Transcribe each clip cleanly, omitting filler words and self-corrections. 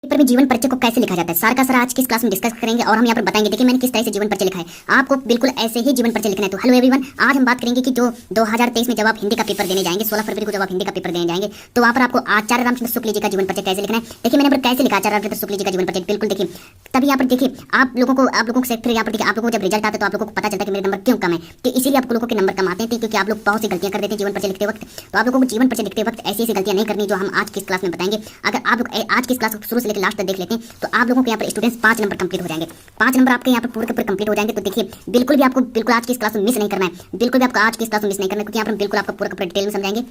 Paper में जीवन परिचय को कैसे लिखा जाता है सारा का सारा आज की इस क्लास में डिस्कस करेंगे और हम यहाँ पर बताएंगे। देखिए मैंने किस तरह से जीवन परिचय लिखा है, आपको बिल्कुल ऐसे ही जीवन परिचय लिखना है। तो हेलो एवरीवन, आज हम बात करेंगे कि जो 2023 में जब आप हिंदी का पेपर देने जाएंगे, 16 फरवरी को जब आप हिंदी का पेपर देने जाएंगे, तो वहाँ पर आपको आचार्य रामचंद्र शुक्ल जी का जीवन परिचय कैसे लिखना है। देखिए मैंने कैसे लिखा आचार्य रामचंद्र शुक्ल जी का जीवन परिचय, बिल्कुल देखिए। तभी यहाँ पर देखिए आप लोगों से फिर यहाँ पर देखिए आप लोगों को जब रिजल्ट आता है तो आप लोगों को पता चलता है कि मेरे नंबर क्यों कम है, कि इसीलिए आप लोगों के नंबर कम आते हैं क्योंकि आप लोग बहुत सी गलतियां कर देते हैं जीवन परिचय लिखते वक्त। तो आप लोगों को जीवन परिचय लिखते वक्त ऐसी गलतियां नहीं करनी जो हम आज की इस क्लास में बताएंगे। अगर आप लोग आज की इस क्लास को शुरू से लेकर लास्ट तक देख लेते हैं तो आप लोगों के यहाँ पर स्टूडेंट्स 5 नंबर कंप्लीट हो जाएंगे। 5 नंबर आपके यहाँ पर पूरे के पूरे कंप्लीट हो जाएंगे। तो देखिए बिल्कुल भी आपको बिल्कुल आज की इस क्लास में मिस नहीं करना है, बिल्कुल भी आपको आज की इस क्लास में मिस नहीं करना है, क्योंकि यहाँ पर हम बिल्कुल आपका पूरा डिटेल में समझाएंगे।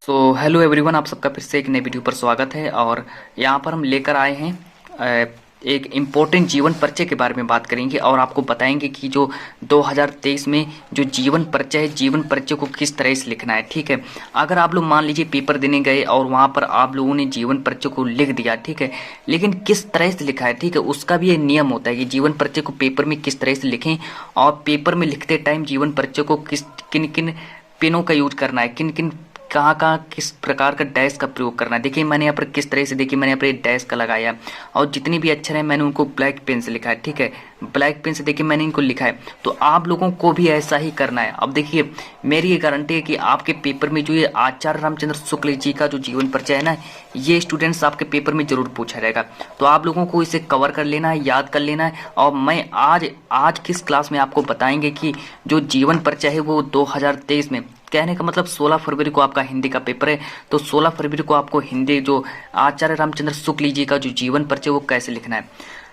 तो हेलो एवरीवन, आप सबका फिर से एक नए वीडियो पर स्वागत है। और यहाँ पर हम लेकर आए हैं एक इम्पोर्टेंट जीवन परिचय के बारे में बात करेंगे और आपको बताएंगे कि जो 2023 में जो जीवन परिचय है, जीवन परिचय को किस तरह से लिखना है। ठीक है, अगर आप लोग मान लीजिए पेपर देने गए और वहाँ पर आप लोगों ने जीवन परिचय को लिख दिया, ठीक है, लेकिन किस तरह से लिखा है, ठीक है, उसका भी एक नियम होता है कि जीवन परिचय को पेपर में किस तरह से लिखें। और पेपर में लिखते टाइम जीवन परिचय को किन किन पेनों का यूज करना है, किन किन कहाँ किस प्रकार का डैश का प्रयोग करना है। देखिए मैंने यहाँ पर किस तरह से, देखिए मैंने यहाँ पर डैश का लगाया और जितनी भी अक्षर है मैंने उनको ब्लैक पेन से लिखा है। ठीक है, ब्लैक पेन से देखिए मैंने इनको लिखा है, तो आप लोगों को भी ऐसा ही करना है। अब देखिए मेरी ये गारंटी है कि आपके पेपर में जो ये आचार्य रामचंद्र शुक्ल जी का जो जीवन परिचय है ना, ये स्टूडेंट्स आपके पेपर में जरूर पूछा जाएगा। तो आप लोगों को इसे कवर कर लेना है, याद कर लेना है। और मैं आज किस क्लास में आपको बताएंगे कि जो जीवन परिचय है वो 2023 में, कहने का मतलब 16 फरवरी को आपका हिंदी का पेपर है, तो 16 फरवरी को आपको हिंदी जो आचार्य रामचंद्र शुक्ल जी का जो जीवन परिचय वो कैसे लिखना है।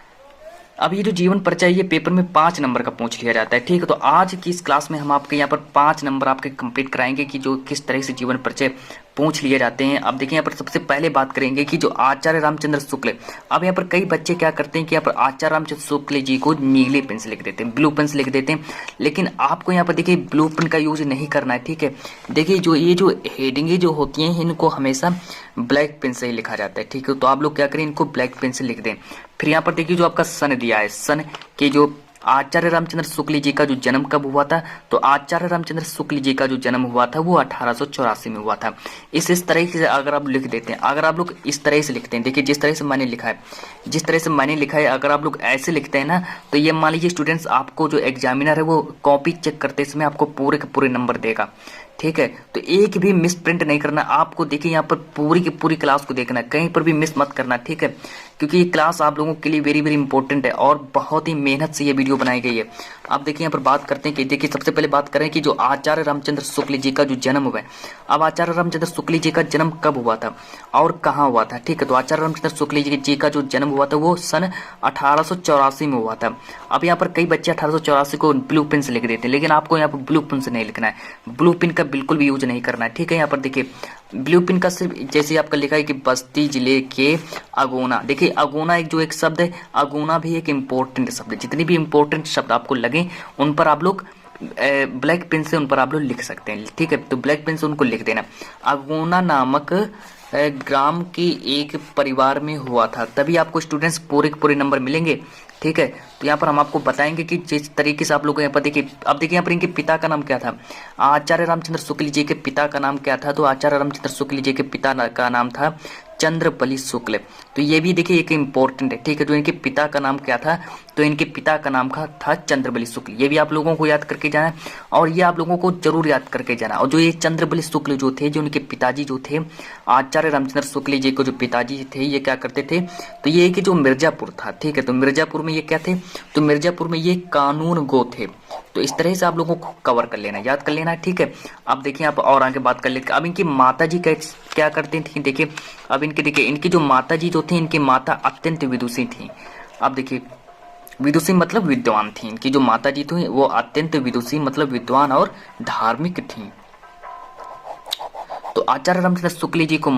अब ये जो जीवन परिचय ये पेपर में 5 नंबर का पूछ लिया जाता है। ठीक है, तो आज की इस क्लास में हम आपके यहाँ पर 5 नंबर आपके कंप्लीट कराएंगे कि जो किस तरह से जीवन परिचय पूछ लिए जाते हैं। अब देखिए यहाँ पर सबसे पहले बात करेंगे कि जो आचार्य रामचंद्र शुक्ल, अब यहाँ पर कई बच्चे क्या करते हैं कि यहाँ पर आचार्य रामचंद्र शुक्ल जी को नीले पेन से लिख देते हैं, ब्लू पेन से लिख देते हैं, लेकिन आपको यहाँ पर देखिए ब्लू पेन का यूज नहीं करना है। ठीक है, देखिए ये जो हेडिंगें जो होती हैं इनको हमेशा ब्लैक पेन से ही लिखा जाता है। ठीक है, तो आप लोग क्या करें, इनको ब्लैक पेन से लिख दें। फिर यहाँ पर देखिए जो आपका सन दिया है, सन के जो आचार्य रामचंद्र शुक्ल जी का जो जन्म कब हुआ था, तो आचार्य रामचंद्र शुक्ल जी का जो जन्म हुआ था वो 1884 में हुआ था। इस तरह से अगर आप लिख देते हैं, अगर आप लोग इस तरह से लिखते हैं, देखिए जिस तरह से मैंने लिखा है, जिस तरह से मैंने लिखा है, अगर आप लोग ऐसे लिखते हैं ना, तो ये मान लीजिए स्टूडेंट्स आपको जो एग्जामिनर है वो कॉपी चेक करते समय आपको पूरे के पूरे नंबर देगा। ठीक है, तो एक भी मिस प्रिंट नहीं करना आपको। देखिए यहाँ पर पूरी की पूरी क्लास को देखना, कहीं पर भी मिस मत करना। ठीक है, क्योंकि ये क्लास आप लोगों के लिए वेरी वेरी इंपॉर्टेंट है और बहुत ही मेहनत से ये वीडियो बनाई गई है। अब देखिए यहाँ पर बात करते हैं कि देखिए सबसे पहले बात करें कि जो आचार्य रामचंद्र शुक्ल जी का जो जन्म हुआ है, अब आचार्य रामचंद्र शुक्ल जी का जन्म कब हुआ था और कहाँ हुआ था। ठीक है, तो आचार्य रामचंद्र शुक्ल जी का जो जन्म हुआ था वो सन 1884 में हुआ था। अब यहाँ पर कई बच्चे 1884 को ब्लू पेन से लिख देते हैं, लेकिन आपको यहाँ पर ब्लू पेन से नहीं लिखना है, ब्लू पेन का बिल्कुल भी यूज नहीं करना है। ठीक है, यहाँ पर देखिए ब्लू पेन का सिर्फ जैसे आपका लिखा है कि बस्ती जिले के अगोना, देखिए अगोना एक जो एक शब्द है, अगोना भी एक इम्पोर्टेंट शब्द है। जितनी भी इम्पोर्टेंट शब्द आपको लगे उन पर आप लोग ब्लैक पेन से उन पर आप लोग लिख सकते हैं। ठीक है, तो ब्लैक पेन से उनको लिख देना। अगोना नामक ग्राम के एक परिवार में हुआ था, तभी आपको स्टूडेंट्स पूरे के पूरे नंबर मिलेंगे। ठीक है, तो यहाँ पर हम आपको बताएंगे कि जिस तरीके से आप लोग यहाँ पर देखिए, अब देखिए यहाँ पर इनके पिता का नाम क्या था, आचार्य रामचंद्र शुक्ल जी के पिता का नाम क्या था, तो आचार्य रामचंद्र शुक्ल जी के पिता का नाम था चंद्रबली शुक्ल। तो ये भी देखिए एक इम्पोर्टेंट है। ठीक है, जो इनके पिता का नाम क्या था, तो इनके पिता का नाम था चंद्रबली शुक्ल। ये भी आप लोगों को याद करके जाना है और ये आप लोगों को जरूर याद करके जाना। और जो ये चंद्रबली शुक्ल जो थे, जो उनके पिताजी जो थे, आचार्य रामचंद्र शुक्ल जी को जो पिताजी थे, ये क्या करते थे, तो ये कि जो मिर्जापुर था, ठीक है, तो मिर्जापुर में ये क्या थे, तो मिर्जापुर में ये कानून गो थे। तो इस तरह से आप लोगों को कवर कर लेना, याद कर लेना है। ठीक है, अब देखिए आप और आगे बात कर लेते हैं। अब इनकी माता जी क्या करती थी, देखिए अब देखिए इनकी जो माता जी जो थी, इनकी माता अत्यंत विदुषी थी। अब देखिए विदुषी मतलब विद्वान थी, इनकी जो माता जी थी वो अत्यंत विदुषी मतलब विद्वान और धार्मिक थी। तो आचार्य रामचंद्र शुक्ल जी को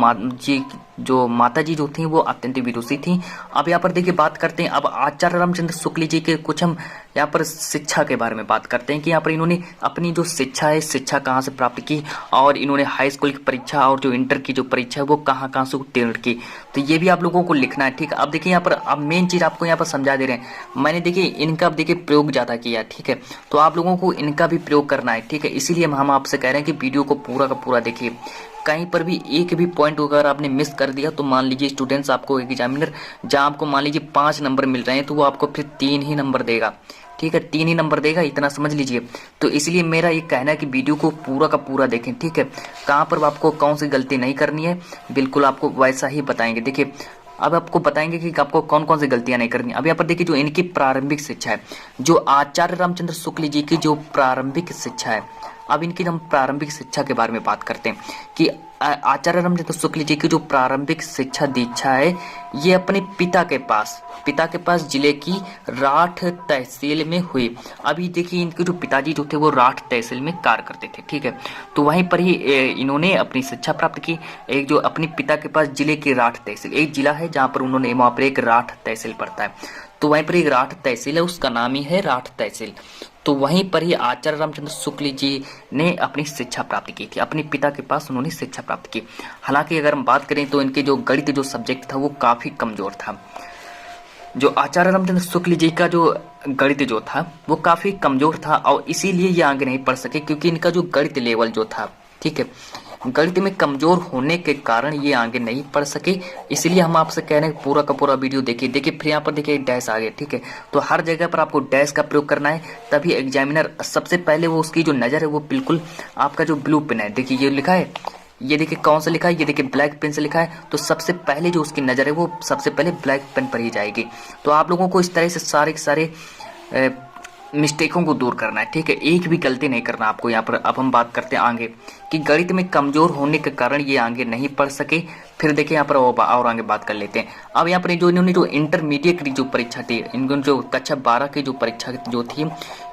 जो माता जी जो थी वो अत्यंत विदुषी थी। अब यहाँ पर देखिए बात करते हैं, अब आचार्य रामचंद्र शुक्ल जी के कुछ हम यहाँ पर शिक्षा के बारे में बात करते हैं कि यहाँ पर इन्होंने अपनी जो शिक्षा है, शिक्षा कहाँ से प्राप्त की और इन्होंने हाई स्कूल की परीक्षा और जो इंटर की जो परीक्षा है वो कहाँ कहाँ से उत्तीर्ण की, तो ये भी आप लोगों को लिखना है। ठीक है, अब देखिए यहाँ पर अब मेन चीज आपको यहाँ पर समझा दे रहे हैं। मैंने देखिए इनका अब देखिए प्रयोग ज्यादा किया। ठीक है, तो आप लोगों को इनका भी प्रयोग करना है। ठीक है, इसीलिए हम आपसे कह रहे हैं कि वीडियो को पूरा का पूरा देखिए, कहीं पर भी एक भी पॉइंट अगर आपने मिस कर दिया तो मान लीजिए स्टूडेंट्स, आपको एग्जामिनर जहां आपको मान लीजिए 5 नंबर मिल रहे हैं तो वो आपको फिर 3 ही नंबर देगा। ठीक है, 3 ही नंबर देगा, इतना समझ लीजिए। तो इसलिए मेरा ये कहना है कि वीडियो को पूरा का पूरा देखें। ठीक है, कहाँ पर आपको कौन सी गलती नहीं करनी है, बिल्कुल आपको वैसा ही बताएंगे। देखिए, अब आपको बताएंगे कि आपको कौन कौन सी गलतियां नहीं करनी। अब यहाँ पर देखिए, जो इनकी प्रारंभिक शिक्षा है, जो आचार्य रामचंद्र शुक्ल जी की जो प्रारंभिक शिक्षा है, अब इनकी हम प्रारंभिक शिक्षा के बारे में बात करते हैं कि आचार्य रामचंद्र शुक्ल जी की जो प्रारंभिक शिक्षा दीक्षा है, ये अपने पिता के पास जिले की राठ तहसील में हुई। अभी देखिए, इनके जो पिताजी जो थे वो राठ तहसील में कार्य करते थे। ठीक है, तो वहीं पर ही इन्होंने अपनी शिक्षा प्राप्त की। एक जो अपने पिता के पास जिले की राठ तहसील, एक जिला है जहाँ पर उन्होंने, वहाँ पर एक राठ तहसील पड़ता है, तो वहीं पर एक राठ तहसील है, उसका नाम ही है राठ तहसील। तो वहीं पर ही आचार्य रामचंद्र शुक्ल जी ने अपनी शिक्षा प्राप्त की थी, अपने पिता के पास उन्होंने शिक्षा प्राप्त की। हालांकि अगर हम बात करें तो इनके जो गणित जो सब्जेक्ट था वो काफी कमजोर था। जो आचार्य रामचंद्र शुक्ल जी का जो गणित जो था वो काफी कमजोर था और इसीलिए ये आगे नहीं पढ़ सके, क्योंकि इनका जो गणित लेवल जो था, ठीक है, गणित में कमजोर होने के कारण ये आगे नहीं पढ़ सके। इसलिए हम आपसे कह रहे हैं पूरा का पूरा वीडियो देखिए। फिर यहाँ पर देखिए डैश आ गया। ठीक है, तो हर जगह पर आपको डैश का प्रयोग करना है, तभी एग्जामिनर सबसे पहले वो उसकी जो नजर है वो बिल्कुल आपका जो ब्लू पेन है, देखिए ये लिखा है, ये देखिए कौन सा लिखा है, ये देखिए ब्लैक पेन से लिखा है, तो सबसे पहले जो उसकी नजर है वो सबसे पहले ब्लैक पेन पर ही जाएगी। तो आप लोगों को इस तरह से सारे के सारे मिस्टेकों को दूर करना है। ठीक है, एक भी गलती नहीं करना आपको यहाँ पर। अब हम बात करते हैं आगे कि गणित में कमजोर होने के कारण ये आगे नहीं पढ़ सके। फिर देखिए यहाँ पर और आगे बात कर लेते हैं। अब यहाँ पर जो इन्होंने जो इंटरमीडिएट की जो परीक्षा थी, इन्होंने जो कक्षा 12 की जो परीक्षा जो थी,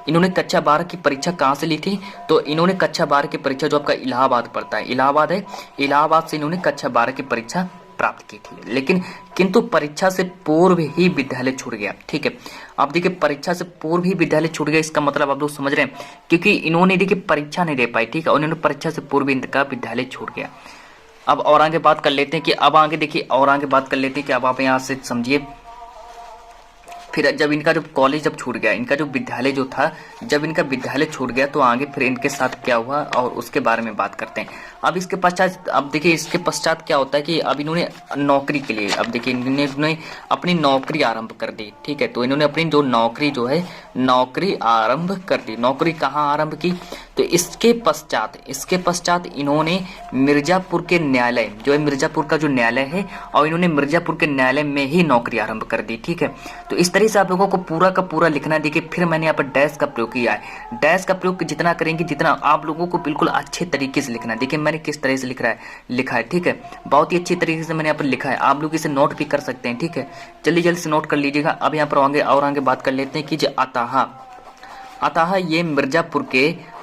इन्होंने कक्षा 12 की परीक्षा कहाँ से ली थी, तो इन्होंने कक्षा 12 की परीक्षा जो आपका इलाहाबाद पड़ता है, इलाहाबाद है, इलाहाबाद से इन्होंने कक्षा 12 की परीक्षा प्राप्त की थी। लेकिन किंतु परीक्षा से पूर्व ही विद्यालय छूट गया। ठीक है, अब देखिए परीक्षा से पूर्व ही विद्यालय छूट गया, इसका मतलब आप लोग समझ रहे हैं, क्योंकि इन्होंने देखिए परीक्षा नहीं दे पाई। ठीक है, और इन्होंने परीक्षा से पूर्व इनका विद्यालय छूट गया। अब और आगे बात कर लेते हैं कि अब आगे देखिए और आगे बात कर लेते हैं कि अब आप यहाँ से समझिए। फिर जब इनका जो कॉलेज जब छूट गया, इनका जो विद्यालय जो था, जब इनका विद्यालय छूट गया तो आगे फिर इनके साथ क्या हुआ और उसके बारे में बात करते हैं। अब इसके पश्चात, अब देखिए इसके पश्चात क्या होता है कि अब इन्होंने नौकरी के लिए, अब देखिए इन्होंने अपनी नौकरी आरंभ कर दी। ठीक है, तो इन्होंने अपनी जो नौकरी जो है नौकरी आरंभ कर दी। नौकरी कहाँ आरंभ की, तो इसके पश्चात इन्होंने मिर्जापुर के न्यायालय जो है, मिर्जापुर का जो न्यायालय है, और इन्होंने मिर्जापुर के न्यायालय में ही नौकरी आरंभ कर दी। ठीक है, तो इस तरह से आप लोगों को पूरा का पूरा लिखना है। देखिए फिर मैंने यहाँ पर डैश का प्रयोग किया है। डैश का प्रयोग जितना करेंगे, जितना आप लोगों को बिल्कुल अच्छे तरीके से लिखना है। देखिए मैंने किस तरह से लिखा है। ठीक है, बहुत ही अच्छी तरीके से मैंने यहाँ पर लिखा है, आप लोग इसे नोट भी कर सकते हैं। ठीक है, जल्दी से नोट कर लीजिएगा। अब यहाँ पर आगे बात कर लेते हैं कि जो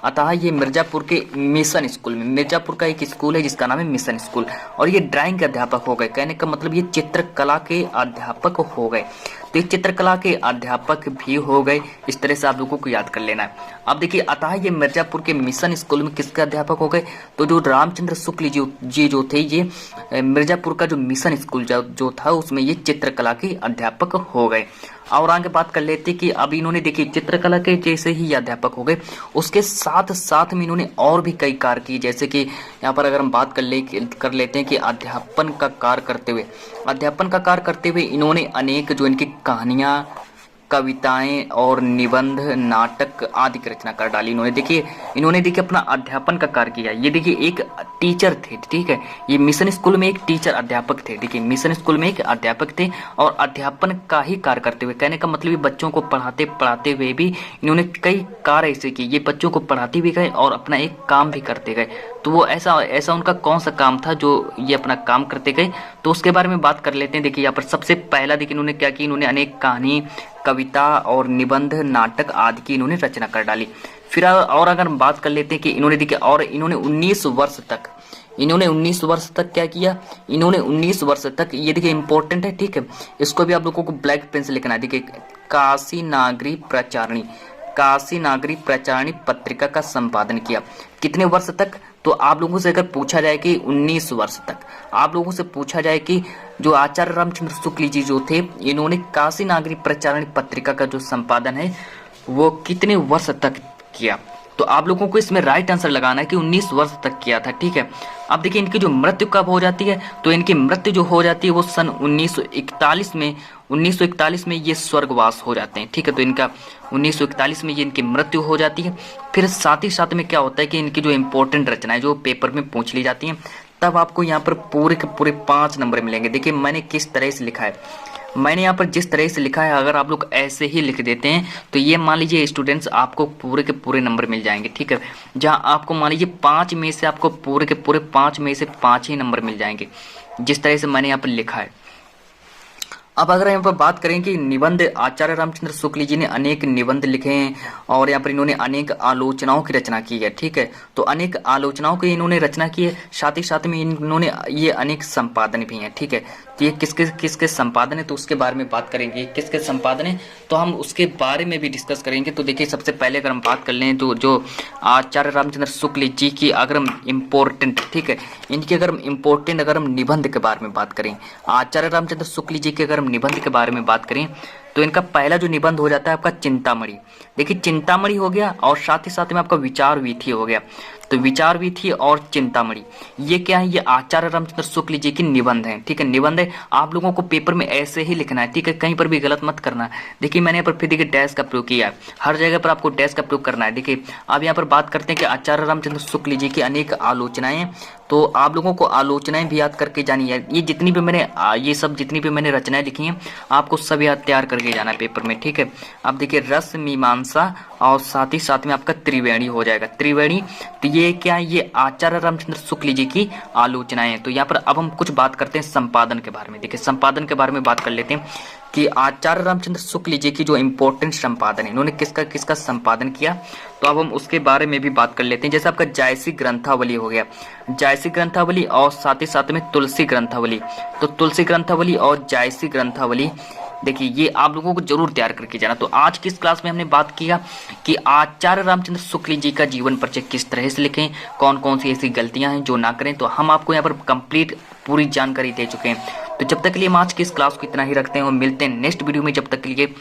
अतः ये मिर्जापुर के मिशन स्कूल में, मिर्जापुर का एक स्कूल है जिसका नाम है मिशन स्कूल, और ये ड्राइंग के अध्यापक हो गए। कहने का मतलब ये चित्रकला के अध्यापक हो गए। तो ये चित्रकला के अध्यापक भी हो गए। इस तरह से आप लोगों को याद कर लेना है। अब देखिए अतः ये मिर्जापुर के मिशन स्कूल में किसके अध्यापक हो गए, तो जो रामचंद्र शुक्ल जी जो थे, ये मिर्जापुर का जो मिशन स्कूल जो था उसमें ये चित्रकला के अध्यापक हो गए। और आगे बात कर लेते कि अब इन्होंने देखिए चित्रकला के जैसे ही अध्यापक हो गए, उसके साथ साथ में इन्होंने और भी कई कार्य किए। जैसे कि यहाँ पर अगर हम बात कर लेते हैं कि अध्यापन का कार्य करते हुए इन्होंने अनेक जो इनकी कहानियां, कविताएं और निबंध, नाटक आदि की रचना कर डाली। इन्होंने देखिए अपना अध्यापन का कार्य किया। ये देखिए एक टीचर थे। ठीक है, ये मिशन स्कूल में एक टीचर अध्यापक थे। देखिए मिशन स्कूल में एक अध्यापक थे और अध्यापन का ही कार्य करते हुए, कहने का मतलब ये बच्चों को पढ़ाते हुए भी इन्होंने कई कार्य ऐसे किए। ये बच्चों को पढ़ाते भी गए और अपना एक काम भी करते गए। तो वो ऐसा उनका कौन सा काम था जो ये अपना काम करते गए, तो उसके बारे में बात कर लेते हैं। देखिए यहाँ पर सबसे पहला देखिए इन्होंने क्या किया, इन्होंने अनेक कहानी, कविता और निबंध, नाटक आदि की इन्होंने रचना कर डाली। फिर और अगर हम बात कर लेते हैं कि इन्होंने देखिए और इन्होंने 19 वर्ष तक क्या किया, इन्होंने 19 वर्ष तक, ये देखिए इंपॉर्टेंट है। ठीक है, इसको भी आप लोगों को ब्लैक पेन से लिखना है। देखिए काशी नागरी प्रचारणी पत्रिका का संपादन किया। कितने वर्ष तक, तो आप लोगों से अगर पूछा जाए कि 19 वर्ष तक, आप लोगों से पूछा जाए कि जो आचार्य रामचंद्र शुक्ल जी जो थे, इन्होंने काशी नागरी प्रचारणी पत्रिका का जो संपादन है वो कितने वर्ष तक किया, तो आप लोगों को इसमें राइट आंसर लगाना है कि 19 वर्ष तक किया था, ठीक है। अब देखिए इनकी जो मृत्यु कब हो जाती है, तो इनकी मृत्यु जो हो जाती है वो सन 1941 में ये स्वर्गवास हो जाते हैं, ठीक है। तो इनका 1941 में ये इनकी मृत्यु हो जाती है। फिर साथ ही साथ में क्या होता है कि इनकी जो इंपॉर्टेंट रचनाएं जो पेपर में पूछ ली जाती हैं, तब आपको यहाँ पर पूरे के पूरे 5 नंबर मिलेंगे। देखिए मैंने किस तरह से लिखा है, मैंने यहाँ पर जिस तरह से लिखा है, अगर आप लोग ऐसे ही लिख देते हैं तो ये मान लीजिए स्टूडेंट्स आपको पूरे के पूरे नंबर मिल जाएंगे, ठीक है। जहाँ आपको मान लीजिए 5 में से आपको पूरे के पूरे 5 में से 5 ही नंबर मिल जाएंगे, जिस तरह से मैंने यहाँ पर लिखा है। अब अगर यहाँ पर बात करें कि निबंध, आचार्य रामचंद्र शुक्ल जी ने अनेक निबंध लिखे हैं और यहाँ पर इन्होंने अनेक आलोचनाओं की रचना की है, ठीक है। तो अनेक आलोचनाओं की इन्होंने रचना की है, साथ ही साथ में इन्होंने ये अनेक संपादन भी हैं, ठीक है। तो ये किसके किसके संपादन है, तो उसके बारे में बात करेंगे। किसके संपादन है तो हम उसके बारे में भी डिस्कस करेंगे। तो देखिए सबसे पहले अगर हम बात कर लें तो जो आचार्य रामचंद्र शुक्ल जी की अगर हम इम्पोर्टेंट, ठीक है, इनकी अगर हम इम्पोर्टेंट अगर हम निबंध के बारे में बात करें, आचार्य रामचंद्र शुक्ल जी के अगर हम निबंध के बारे में बात करें तो इनका पहला जो निबंध हो जाता है आपका चिंतामणि। देखिए चिंतामणि हो गया और साथ ही साथ में आपका विचार वीथी हो गया। तो विचार वीथी और चिंतामणि ये क्या है, ये आचार्य रामचंद्र शुक्ल जी की निबंध है, ठीक है। निबंध है, आप लोगों को पेपर में ऐसे ही लिखना है, ठीक है, कहीं पर भी गलत मत करना है। देखिए मैंने यहाँ पर फिर देखिए डैश का प्रयोग किया है, हर जगह पर आपको डैश का प्रयोग करना है। देखिए अब यहाँ पर बात करते हैं कि आचार्य रामचंद्र शुक्ल जी की अनेक आलोचनाएं हैं, तो आप लोगों को आलोचनाएं भी याद करके जानी है। ये जितनी भी मैंने रचनाएं लिखी हैं आपको सब याद तैयार करके जाना है पेपर में, ठीक है। अब देखिए रस मीमांसा और साथ ही साथ में आपका त्रिवेणी हो जाएगा, त्रिवेणी। तो ये क्या है, ये आचार्य रामचंद्र शुक्ल जी की आलोचनाएं हैं। तो यहाँ पर अब हम कुछ बात करते हैं संपादन के बारे में। देखिए संपादन के बारे में बात कर लेते हैं कि आचार्य रामचंद्र शुक्ल जी की जो इम्पोर्टेंट संपादन है, इन्होंने किसका किसका संपादन किया, तो अब हम उसके बारे में भी बात कर लेते हैं। जैसे आपका जायसी ग्रंथावली हो गया, जायसी ग्रंथावली और साथ ही साथ में तुलसी ग्रंथावली। तो तुलसी ग्रंथावली और जायसी ग्रंथावली देखिए ये आप लोगों को जरूर तैयार करके जाना। तो आज की इस क्लास में हमने बात किया कि आचार्य रामचंद्र शुक्ल जी का जीवन परिचय किस तरह से लिखें, कौन कौन सी ऐसी गलतियां हैं जो ना करें। तो हम आपको यहाँ पर कंप्लीट पूरी जानकारी दे चुके हैं। तो जब तक के लिए हम आज की इस क्लास को इतना ही रखते हैं और मिलते हैं नेक्स्ट वीडियो में। जब तक के लिए